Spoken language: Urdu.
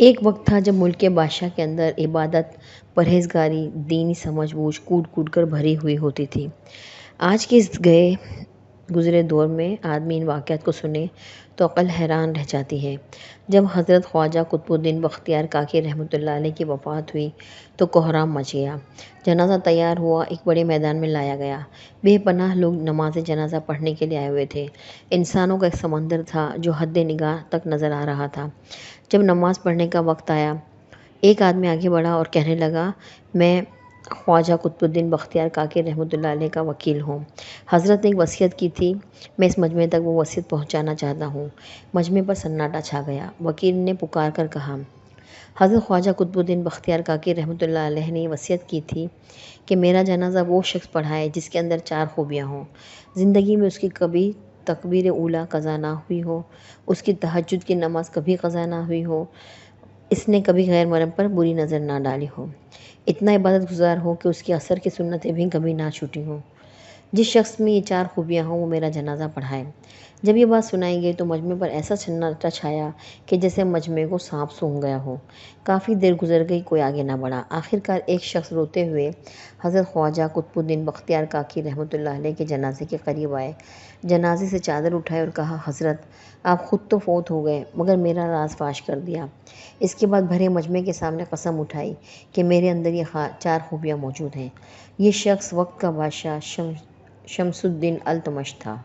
ایک وقت تھا جب ملک کے بادشاہ کے اندر عبادت، پرہیزگاری، دینی سمجھ بوجھ کوٹ کوٹ کر بھری ہوئی ہوتی تھی۔ آج کے اس گئے گزرے دور میں آدمی ان واقعات کو سنے تو عقل حیران رہ جاتی ہے۔ جب حضرت خواجہ قطب الدین بختیار کاکی رحمۃ اللہ علیہ کی وفات ہوئی تو کوہرام مچ گیا۔ جنازہ تیار ہوا، ایک بڑے میدان میں لایا گیا۔ بے پناہ لوگ نماز جنازہ پڑھنے کے لیے آئے ہوئے تھے۔ انسانوں کا ایک سمندر تھا جو حد نگاہ تک نظر آ رہا تھا۔ جب نماز پڑھنے کا وقت آیا، ایک آدمی آگے بڑھا اور کہنے لگا، میں خواجہ قطب الدین بختیار کاکی رحمۃ اللہ علیہ کا وکیل ہوں۔ حضرت نے ایک وصیت کی تھی، میں اس مجمع تک وہ وصیت پہنچانا چاہتا ہوں۔ مجمع پر سناٹا چھا گیا۔ وکیل نے پکار کر کہا، حضرت خواجہ قطب الدین بختیار کاکی رحمۃ اللہ علیہ نے یہ وصیت کی تھی کہ میرا جنازہ وہ شخص پڑھائے جس کے اندر 4 خوبیاں ہوں۔ زندگی میں اس کی کبھی تکبیر اولیٰ قضا نہ ہوئی ہو، اس کی تہجد کی نماز کبھی قضا نہ ہوئی ہو، اس نے کبھی غیر محرم پر بری نظر نہ ڈالی ہو، اتنا عبادت گزار ہو کہ اس کی عصر کی سنتیں بھی کبھی نہ چھوٹی ہوں۔ جس شخص میں یہ 4 خوبیاں ہوں وہ میرا جنازہ پڑھائے۔ جب یہ بات سنائی گئی تو مجمع پر ایسا سناٹا چھایا کہ جیسے مجمع کو سانپ سونگھ گیا ہو۔ کافی دیر گزر گئی، کوئی آگے نہ بڑھا۔ آخرکار ایک شخص روتے ہوئے حضرت خواجہ قطب الدین بختیار کاکی رحمۃ اللہ علیہ کے جنازے کے قریب آئے، جنازے سے چادر اٹھائی اور کہا، حضرت آپ خود تو فوت ہو گئے مگر میرا راز فاش کر دیا۔ اس کے بعد بھرے مجمع کے سامنے قسم اٹھائی کہ میرے اندر یہ 4 خوبیاں موجود ہیں۔ یہ شخص وقت کا بادشاہ شمس الدین التمش تھا۔